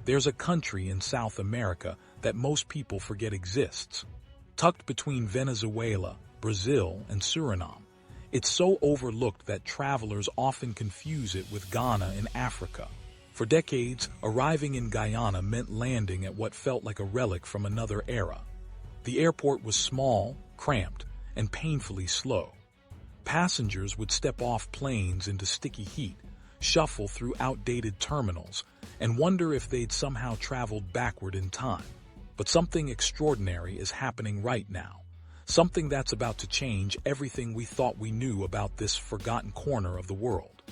There's a country in South America that most people forget exists. Tucked between Venezuela, Brazil, and Suriname, it's so overlooked that travelers often confuse it with Ghana in Africa. For decades, arriving in Guyana meant landing at what felt like a relic from another era. The airport was small, cramped, and painfully slow. Passengers would step off planes into sticky heat, shuffle through outdated terminals, and wonder if they'd somehow traveled backward in time. But something extraordinary is happening right now. Something that's about to change everything we thought we knew about this forgotten corner of the world.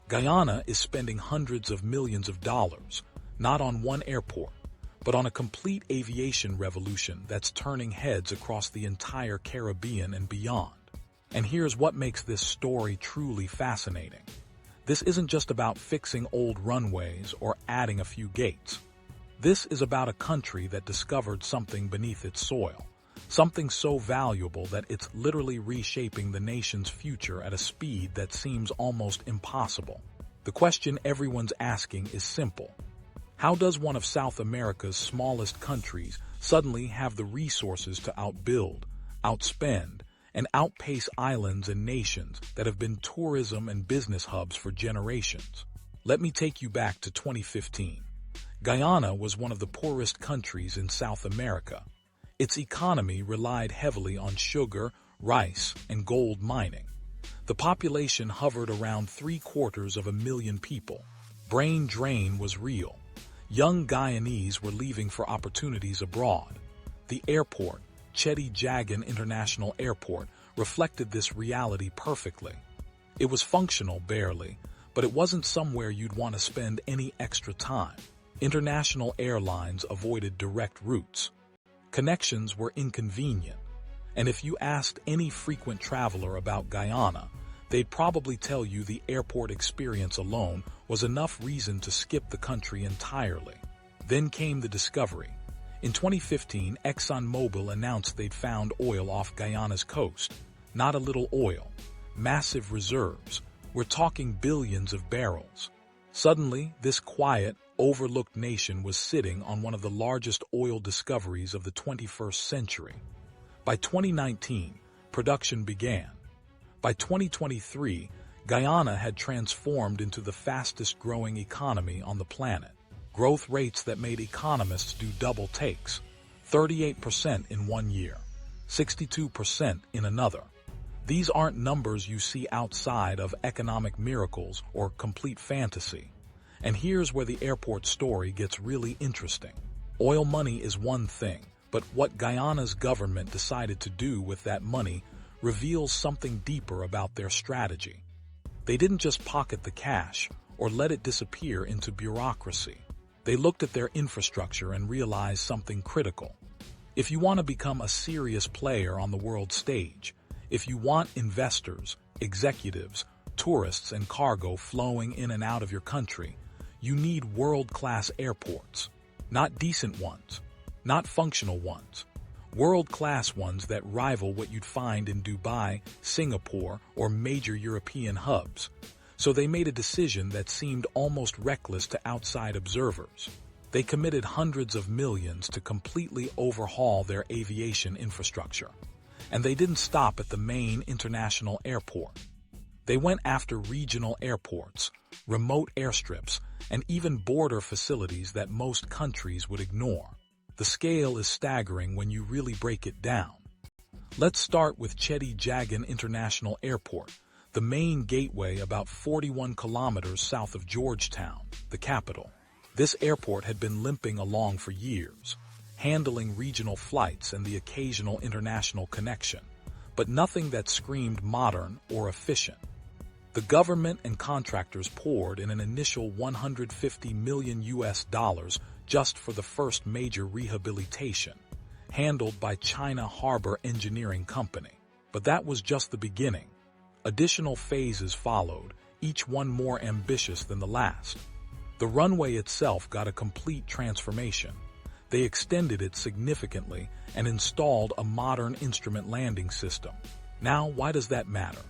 Guyana is spending hundreds of millions of dollars, not on one airport, but on a complete aviation revolution that's turning heads across the entire Caribbean and beyond. And here's what makes this story truly fascinating. This isn't just about fixing old runways or adding a few gates. This is about a country that discovered something beneath its soil, something so valuable that it's literally reshaping the nation's future at a speed that seems almost impossible. The question everyone's asking is simple. How does one of South America's smallest countries suddenly have the resources to outbuild, outspend, and outpace islands and nations that have been tourism and business hubs for generations? Let me take you back to 2015. Guyana was one of the poorest countries in South America. Its economy relied heavily on sugar, rice, and gold mining. The population hovered around 750,000 people. Brain drain was real. Young Guyanese were leaving for opportunities abroad. The airport, Cheddi Jagan International Airport, reflected this reality perfectly. It was functional barely, but it wasn't somewhere you'd want to spend any extra time. International airlines avoided direct routes. Connections were inconvenient, and if you asked any frequent traveler about Guyana, they'd probably tell you the airport experience alone was enough reason to skip the country entirely. Then came the discovery. In 2015, ExxonMobil announced they'd found oil off Guyana's coast. Not a little oil, massive reserves. We're talking billions of barrels. Suddenly, this quiet, overlooked nation was sitting on one of the largest oil discoveries of the 21st century. By 2019, production began. By 2023, Guyana had transformed into the fastest-growing economy on the planet. Growth rates that made economists do double takes. 38% in one year, 62% in another. These aren't numbers you see outside of economic miracles or complete fantasy. And here's where the airport story gets really interesting. Oil money is one thing, but what Guyana's government decided to do with that money reveals something deeper about their strategy. They didn't just pocket the cash or let it disappear into bureaucracy. They looked at their infrastructure and realized something critical. If you want to become a serious player on the world stage, if you want investors, executives, tourists, and cargo flowing in and out of your country, you need world-class airports. Not decent ones, not functional ones. World-class ones that rival what you'd find in Dubai, Singapore, or major European hubs. So they made a decision that seemed almost reckless to outside observers. They committed hundreds of millions to completely overhaul their aviation infrastructure. And they didn't stop at the main international airport. They went after regional airports, remote airstrips, and even border facilities that most countries would ignore. The scale is staggering when you really break it down. Let's start with Cheddi Jagan International Airport, the main gateway about 41 kilometers south of Georgetown, the capital. This airport had been limping along for years, handling regional flights and the occasional international connection, but nothing that screamed modern or efficient. The government and contractors poured in an initial $150 million just for the first major rehabilitation, handled by China Harbor Engineering Company. But that was just the beginning. Additional phases followed, each one more ambitious than the last. The runway itself got a complete transformation. They extended it significantly and installed a modern instrument landing system. Now, why does that matter?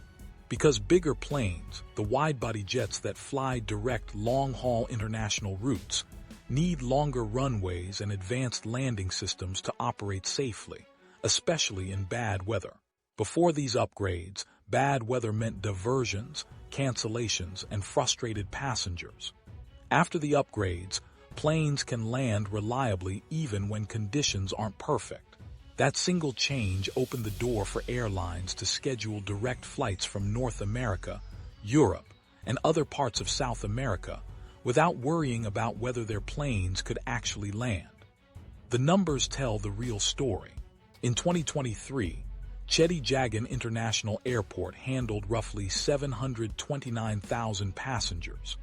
Because bigger planes, the wide-body jets that fly direct long-haul international routes, need longer runways and advanced landing systems to operate safely, especially in bad weather. Before these upgrades, bad weather meant diversions, cancellations, and frustrated passengers. After the upgrades, planes can land reliably even when conditions aren't perfect. That single change opened the door for airlines to schedule direct flights from North America, Europe, and other parts of South America without worrying about whether their planes could actually land. The numbers tell the real story. In 2023, Cheddi Jagan International Airport handled roughly 729,000 passengers.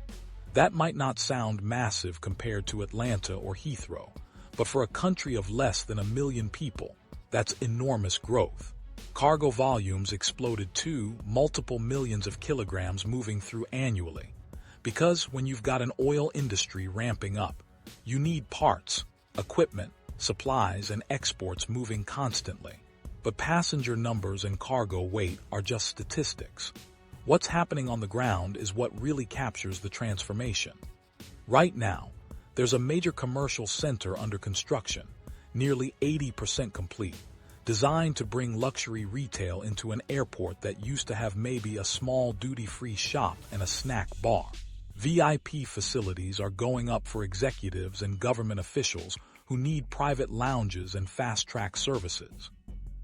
That might not sound massive compared to Atlanta or Heathrow, but for a country of less than 1 million people, that's enormous growth. Cargo volumes exploded too, multiple millions of kilograms moving through annually. Because when you've got an oil industry ramping up, you need parts, equipment, supplies, and exports moving constantly. But passenger numbers and cargo weight are just statistics. What's happening on the ground is what really captures the transformation. Right now, there's a major commercial center under construction, nearly 80% complete, designed to bring luxury retail into an airport that used to have maybe a small duty-free shop and a snack bar. VIP facilities are going up for executives and government officials who need private lounges and fast-track services.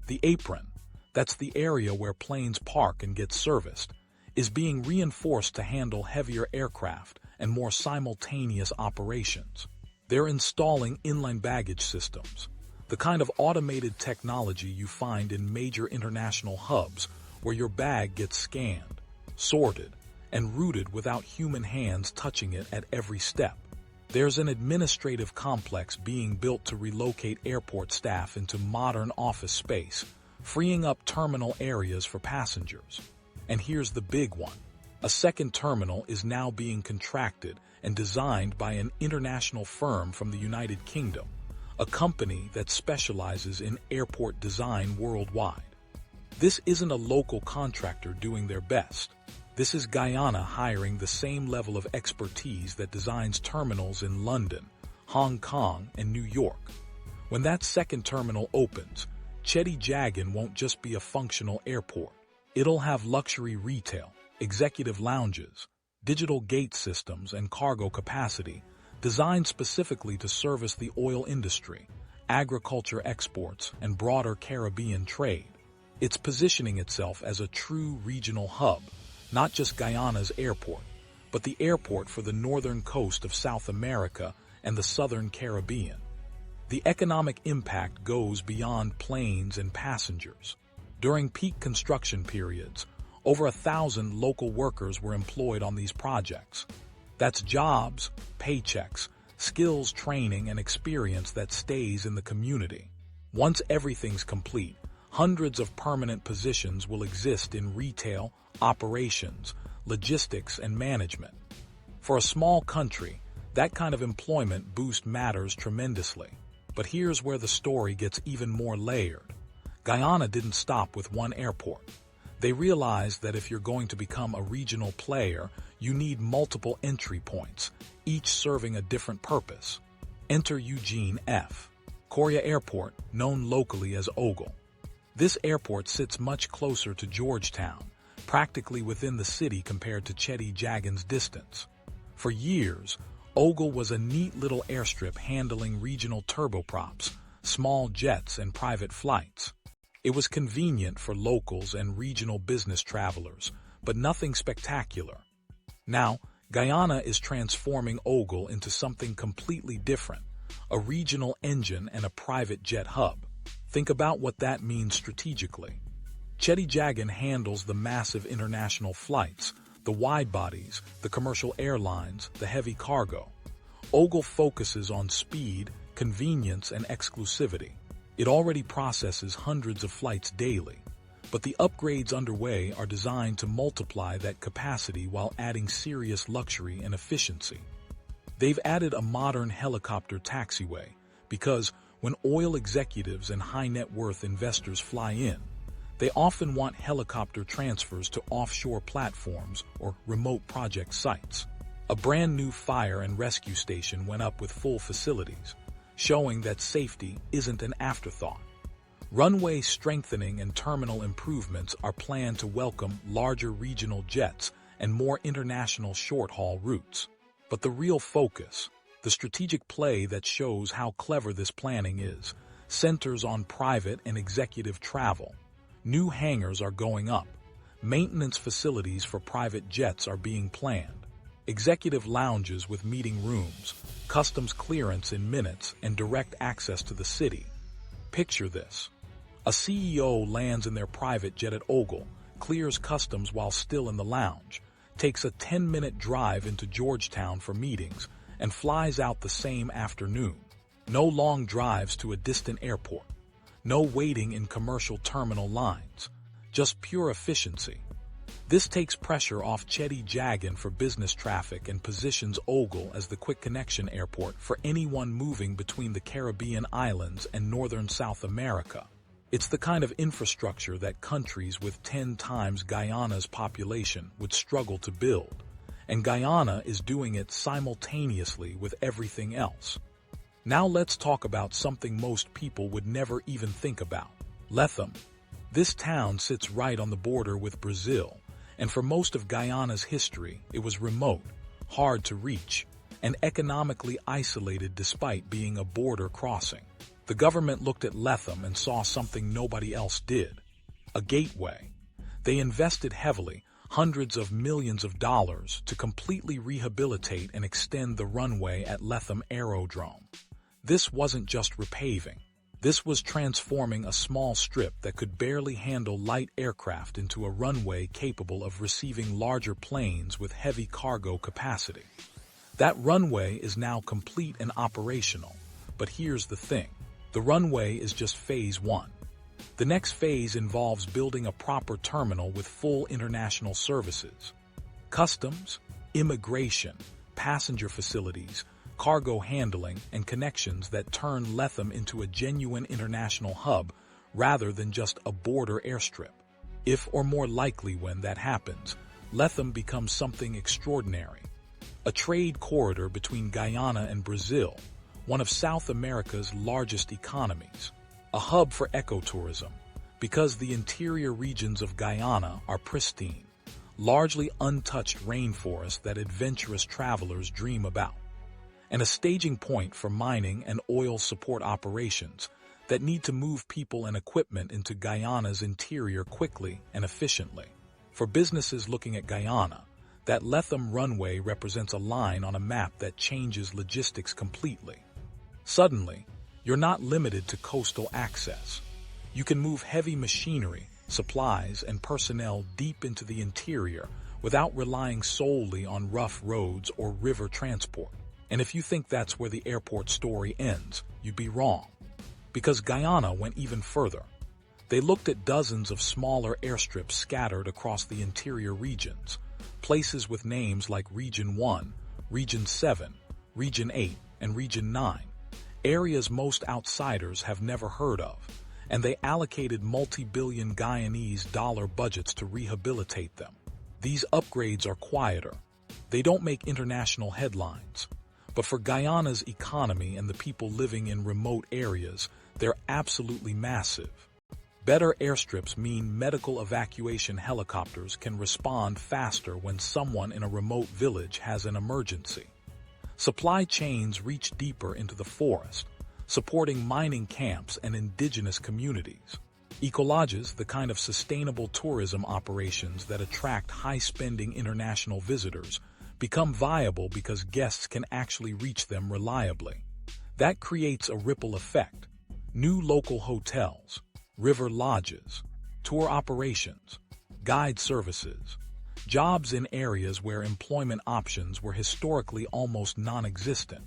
The apron, that's the area where planes park and get serviced, is being reinforced to handle heavier aircraft and more simultaneous operations. They're installing inline baggage systems, the kind of automated technology you find in major international hubs where your bag gets scanned, sorted, and routed without human hands touching it at every step. There's an administrative complex being built to relocate airport staff into modern office space, freeing up terminal areas for passengers. And here's the big one. A second terminal is now being contracted and designed by an international firm from the United Kingdom, a company that specializes in airport design worldwide. This isn't a local contractor doing their best. This is Guyana hiring the same level of expertise that designs terminals in London, Hong Kong, and New York. When that second terminal opens, Cheddi Jagan won't just be a functional airport. It'll have luxury retail, executive lounges, digital gate systems, and cargo capacity designed specifically to service the oil industry, agriculture exports, and broader Caribbean trade. It's positioning itself as a true regional hub, not just Guyana's airport, but the airport for the northern coast of South America and the southern Caribbean. The economic impact goes beyond planes and passengers. During peak construction periods, over 1,000 local workers were employed on these projects. That's jobs, paychecks, skills, training, and experience that stays in the community. Once everything's complete, hundreds of permanent positions will exist in retail, operations, logistics, and management. For a small country, that kind of employment boost matters tremendously. But here's where the story gets even more layered. Guyana didn't stop with one airport. They realized that if you're going to become a regional player, you need multiple entry points, each serving a different purpose. Enter Eugene F. Korea Airport, known locally as Ogle. This airport sits much closer to Georgetown, practically within the city compared to Cheddi Jagan's distance. For years, Ogle was a neat little airstrip handling regional turboprops, small jets, and private flights. It was convenient for locals and regional business travelers, but nothing spectacular. Now, Guyana is transforming Ogle into something completely different, a regional engine and a private jet hub. Think about what that means strategically. Cheddi Jagan handles the massive international flights, the wide bodies, the commercial airlines, the heavy cargo. Ogle focuses on speed, convenience, and exclusivity. It already processes hundreds of flights daily, but the upgrades underway are designed to multiply that capacity while adding serious luxury and efficiency. They've added a modern helicopter taxiway because when oil executives and high-net-worth investors fly in, they often want helicopter transfers to offshore platforms or remote project sites. A brand new fire and rescue station went up with full facilities, showing that safety isn't an afterthought. Runway strengthening and terminal improvements are planned to welcome larger regional jets and more international short-haul routes. But the real focus, the strategic play that shows how clever this planning is, centers on private and executive travel. New hangars are going up. Maintenance facilities for private jets are being planned. Executive lounges with meeting rooms, customs clearance in minutes, and direct access to the city. Picture this. A CEO lands in their private jet at Ogle, clears customs while still in the lounge, takes a 10-minute drive into Georgetown for meetings, and flies out the same afternoon. No long drives to a distant airport. No waiting in commercial terminal lines. Just pure efficiency. This takes pressure off Cheddi Jagan for business traffic and positions Ogle as the quick connection airport for anyone moving between the Caribbean islands and northern South America. It's the kind of infrastructure that countries with 10 times Guyana's population would struggle to build, and Guyana is doing it simultaneously with everything else. Now let's talk about something most people would never even think about: Lethem. This town sits right on the border with Brazil, and for most of Guyana's history, it was remote, hard to reach, and economically isolated despite being a border crossing. The government looked at Lethem and saw something nobody else did: a gateway. They invested heavily, hundreds of millions of dollars, to completely rehabilitate and extend the runway at Lethem Aerodrome. This wasn't just repaving. This was transforming a small strip that could barely handle light aircraft into a runway capable of receiving larger planes with heavy cargo capacity. That runway is now complete and operational. But here's the thing. The runway is just phase 1. The next phase involves building a proper terminal with full international services. Customs, immigration, passenger facilities, cargo handling, and connections that turn Lethem into a genuine international hub rather than just a border airstrip. If, or more likely when that happens, Lethem becomes something extraordinary. A trade corridor between Guyana and Brazil, one of South America's largest economies. A hub for ecotourism, because the interior regions of Guyana are pristine, largely untouched rainforests that adventurous travelers dream about. And a staging point for mining and oil support operations that need to move people and equipment into Guyana's interior quickly and efficiently. For businesses looking at Guyana, that Lethem runway represents a line on a map that changes logistics completely. Suddenly, you're not limited to coastal access. You can move heavy machinery, supplies, and personnel deep into the interior without relying solely on rough roads or river transport. And if you think that's where the airport story ends, you'd be wrong. Because Guyana went even further. They looked at dozens of smaller airstrips scattered across the interior regions, places with names like Region 1, Region 7, Region 8, and Region 9, areas most outsiders have never heard of, and they allocated multi-billion Guyanese dollar budgets to rehabilitate them. These upgrades are quieter. They don't make international headlines. But for Guyana's economy and the people living in remote areas, they're absolutely massive. Better airstrips mean medical evacuation helicopters can respond faster when someone in a remote village has an emergency. Supply chains reach deeper into the forest, supporting mining camps and indigenous communities. Ecologes, the kind of sustainable tourism operations that attract high-spending international visitors, become viable because guests can actually reach them reliably. That creates a ripple effect. New local hotels, river lodges, tour operations, guide services, jobs in areas where employment options were historically almost non-existent.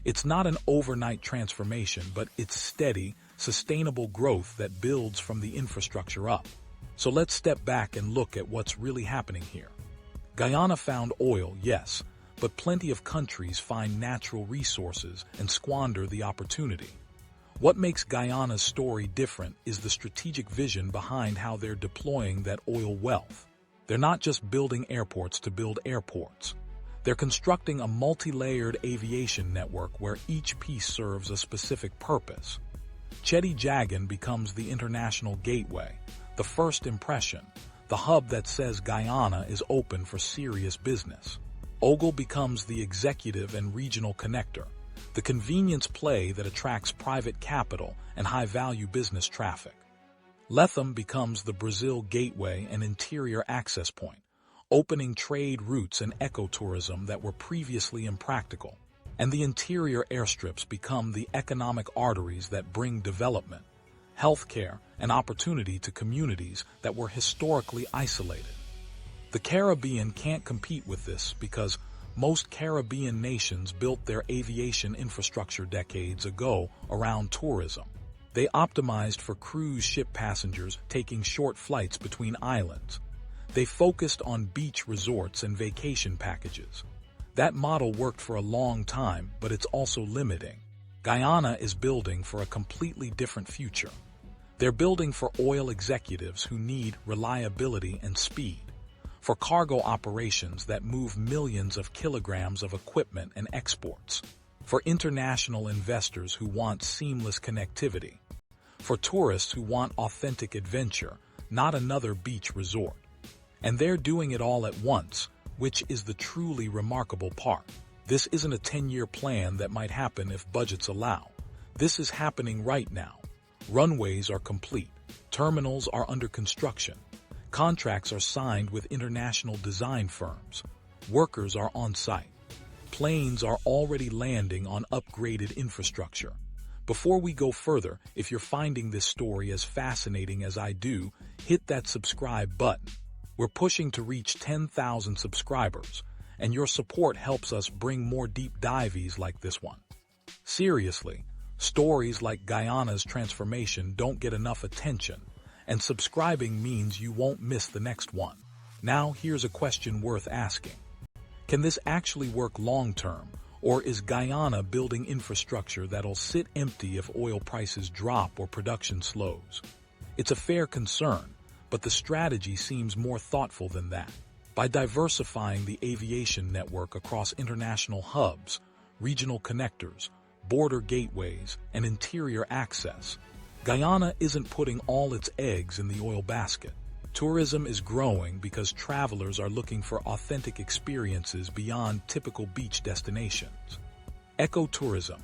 It's not an overnight transformation, but it's steady, sustainable growth that builds from the infrastructure up. So let's step back and look at what's really happening here. Guyana found oil, yes, but plenty of countries find natural resources and squander the opportunity. What makes Guyana's story different is the strategic vision behind how they're deploying that oil wealth. They're not just building airports to build airports. They're constructing a multi-layered aviation network where each piece serves a specific purpose. Cheddi Jagan becomes the international gateway, the first impression, the hub that says Guyana is open for serious business. Ogle becomes the executive and regional connector, the convenience play that attracts private capital and high-value business traffic. Lethem becomes the Brazil gateway and interior access point, opening trade routes and ecotourism that were previously impractical. And the interior airstrips become the economic arteries that bring development, healthcare, and opportunity to communities that were historically isolated. The Caribbean can't compete with this because most Caribbean nations built their aviation infrastructure decades ago around tourism. They optimized for cruise ship passengers taking short flights between islands. They focused on beach resorts and vacation packages. That model worked for a long time, but it's also limiting. Guyana is building for a completely different future. They're building for oil executives who need reliability and speed, for cargo operations that move millions of kilograms of equipment and exports, for international investors who want seamless connectivity, for tourists who want authentic adventure, not another beach resort. And they're doing it all at once, which is the truly remarkable part. This isn't a 10-year plan that might happen if budgets allow. This is happening right now. Runways are complete. Terminals are under construction. Contracts are signed with international design firms. Workers are on site. Planes are already landing on upgraded infrastructure. Before we go further, if you're finding this story as fascinating as I do, hit that subscribe button. We're pushing to reach 10,000 subscribers, and your support helps us bring more deep dives like this one. Seriously, stories like Guyana's transformation don't get enough attention, and subscribing means you won't miss the next one. Now, here's a question worth asking. Can this actually work long-term, or is Guyana building infrastructure that'll sit empty if oil prices drop or production slows? It's a fair concern, but the strategy seems more thoughtful than that. By diversifying the aviation network across international hubs, regional connectors, border gateways, and interior access, Guyana isn't putting all its eggs in the oil basket. Tourism is growing because travelers are looking for authentic experiences beyond typical beach destinations. Ecotourism,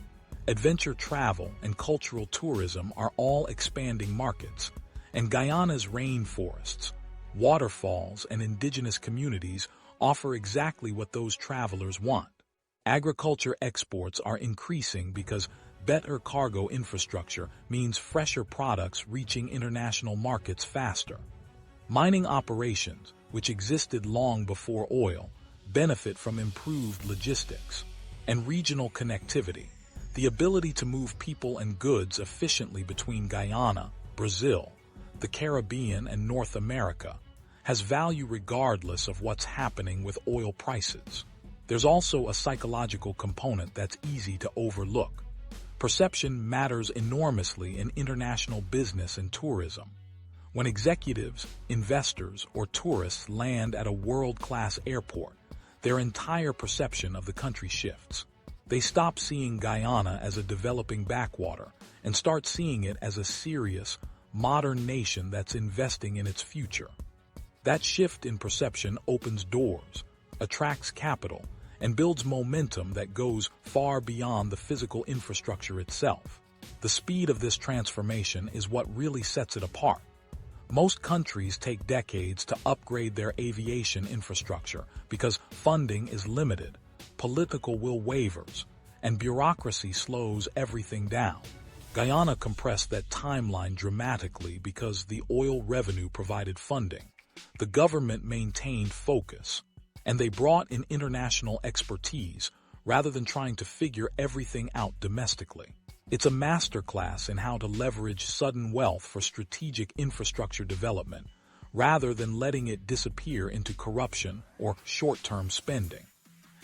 adventure travel, and cultural tourism are all expanding markets, and Guyana's rainforests, waterfalls, and indigenous communities offer exactly what those travelers want. Agriculture exports are increasing because better cargo infrastructure means fresher products reaching international markets faster. Mining operations, which existed long before oil, benefit from improved logistics and regional connectivity. The ability to move people and goods efficiently between Guyana, Brazil, the Caribbean, and North America has value regardless of what's happening with oil prices. There's also a psychological component that's easy to overlook. Perception matters enormously in international business and tourism. When executives, investors, or tourists land at a world-class airport, their entire perception of the country shifts. They stop seeing Guyana as a developing backwater and start seeing it as a serious, modern nation that's investing in its future. That shift in perception opens doors, attracts capital, and builds momentum that goes far beyond the physical infrastructure itself. The speed of this transformation is what really sets it apart. Most countries take decades to upgrade their aviation infrastructure because funding is limited, political will wavers, and bureaucracy slows everything down. Guyana compressed that timeline dramatically because the oil revenue provided funding. The government maintained focus, and they brought in international expertise rather than trying to figure everything out domestically. It's a masterclass in how to leverage sudden wealth for strategic infrastructure development, rather than letting it disappear into corruption or short-term spending.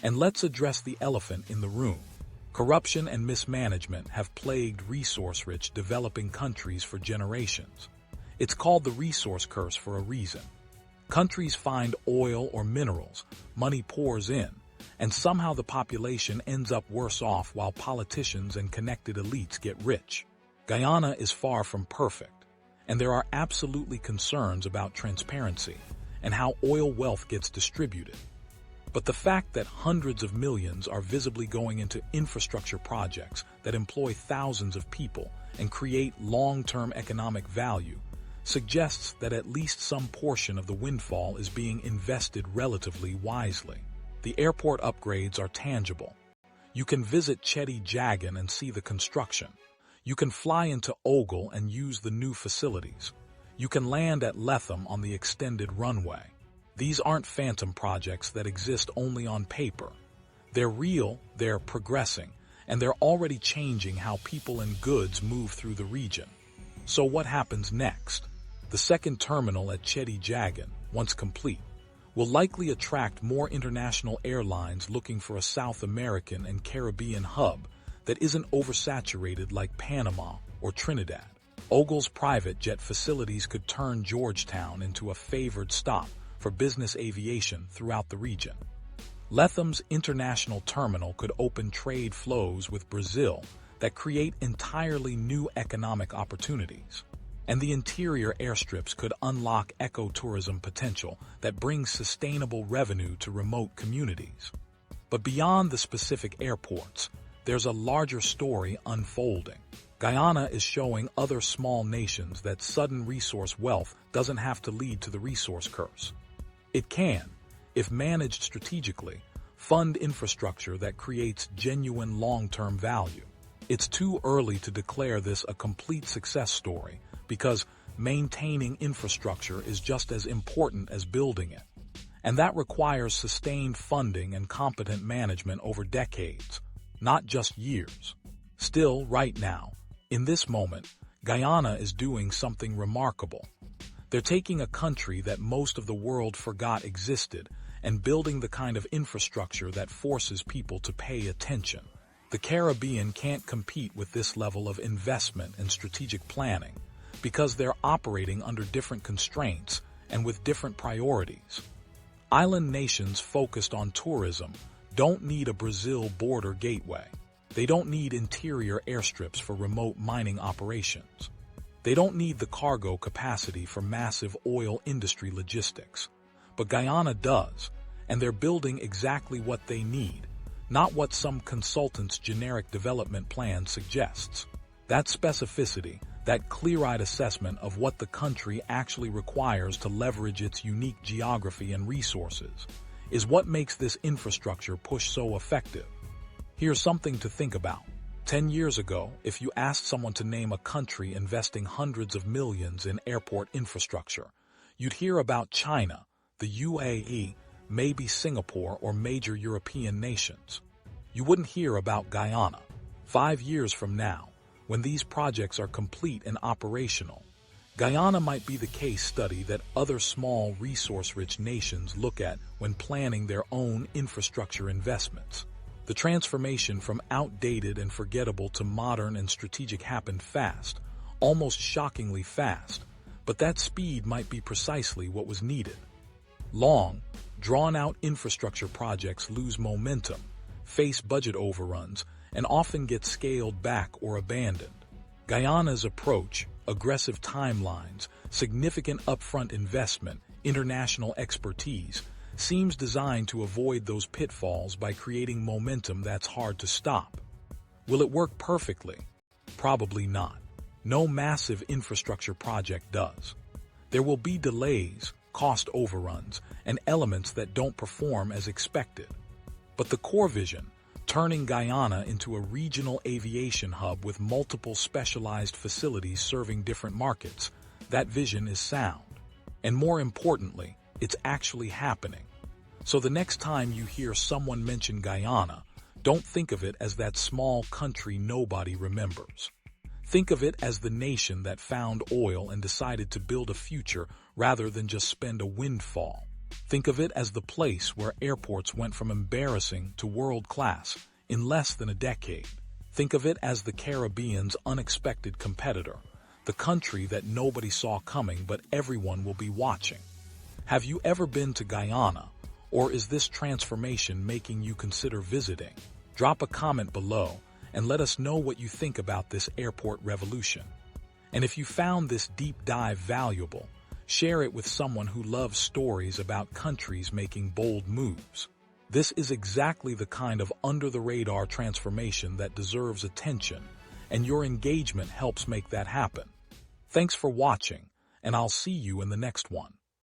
And let's address the elephant in the room. Corruption and mismanagement have plagued resource-rich developing countries for generations. It's called the resource curse for a reason. Countries find oil or minerals, money pours in, and somehow the population ends up worse off while politicians and connected elites get rich. Guyana is far from perfect, and there are absolutely concerns about transparency and how oil wealth gets distributed. But the fact that hundreds of millions are visibly going into infrastructure projects that employ thousands of people and create long-term economic value suggests that at least some portion of the windfall is being invested relatively wisely. The airport upgrades are tangible. You can visit Cheddi Jagan and see the construction. You can fly into Ogle and use the new facilities. You can land at Lethem on the extended runway. These aren't phantom projects that exist only on paper. They're real, they're progressing, and they're already changing how people and goods move through the region. So what happens next? The second terminal at Cheddi Jagan, once complete, will likely attract more international airlines looking for a South American and Caribbean hub that isn't oversaturated like Panama or Trinidad. Ogle's private jet facilities could turn Georgetown into a favored stop for business aviation throughout the region. Lethem's international terminal could open trade flows with Brazil that create entirely new economic opportunities. And the interior airstrips could unlock ecotourism potential that brings sustainable revenue to remote communities. But beyond the specific airports, there's a larger story unfolding. Guyana is showing other small nations that sudden resource wealth doesn't have to lead to the resource curse. It can, if managed strategically, fund infrastructure that creates genuine long-term value. It's too early to declare this a complete success story because maintaining infrastructure is just as important as building it. And that requires sustained funding and competent management over decades, not just years. Still, right now, in this moment, Guyana is doing something remarkable. They're taking a country that most of the world forgot existed and building the kind of infrastructure that forces people to pay attention. The Caribbean can't compete with this level of investment and strategic planning because they're operating under different constraints and with different priorities. Island nations focused on tourism don't need a Brazil border gateway. They don't need interior airstrips for remote mining operations. They don't need the cargo capacity for massive oil industry logistics. But Guyana does, and they're building exactly what they need, not what some consultant's generic development plan suggests. That specificity, that clear-eyed assessment of what the country actually requires to leverage its unique geography and resources, is what makes this infrastructure push so effective. Here's something to think about. 10 years ago, if you asked someone to name a country investing hundreds of millions in airport infrastructure, you'd hear about China, the UAE, maybe Singapore or major European nations. You wouldn't hear about Guyana. 5 years from now, when these projects are complete and operational, Guyana might be the case study that other small resource-rich nations look at when planning their own infrastructure investments. The transformation from outdated and forgettable to modern and strategic happened fast, almost shockingly fast, but that speed might be precisely what was needed. Long, drawn-out infrastructure projects lose momentum, face budget overruns, and often get scaled back or abandoned. Guyana's approach, aggressive timelines, significant upfront investment, international expertise, seems designed to avoid those pitfalls by creating momentum that's hard to stop. Will it work perfectly? Probably not. No massive infrastructure project does. There will be delays, cost overruns, and elements that don't perform as expected. But the core vision, turning Guyana into a regional aviation hub with multiple specialized facilities serving different markets, that vision is sound. And more importantly, it's actually happening. So the next time you hear someone mention Guyana, don't think of it as that small country nobody remembers. Think of it as the nation that found oil and decided to build a future rather than just spend a windfall. Think of it as the place where airports went from embarrassing to world-class in less than a decade. Think of it as the Caribbean's unexpected competitor, the country that nobody saw coming but everyone will be watching. Have you ever been to Guyana, Or is this transformation making you consider visiting? Drop a comment below and let us know what you think about this airport revolution. And if you found this deep dive valuable, share it with someone who loves stories about countries making bold moves. This is exactly the kind of under-the-radar transformation that deserves attention, and your engagement helps make that happen. Thanks for watching, and I'll see you in the next one.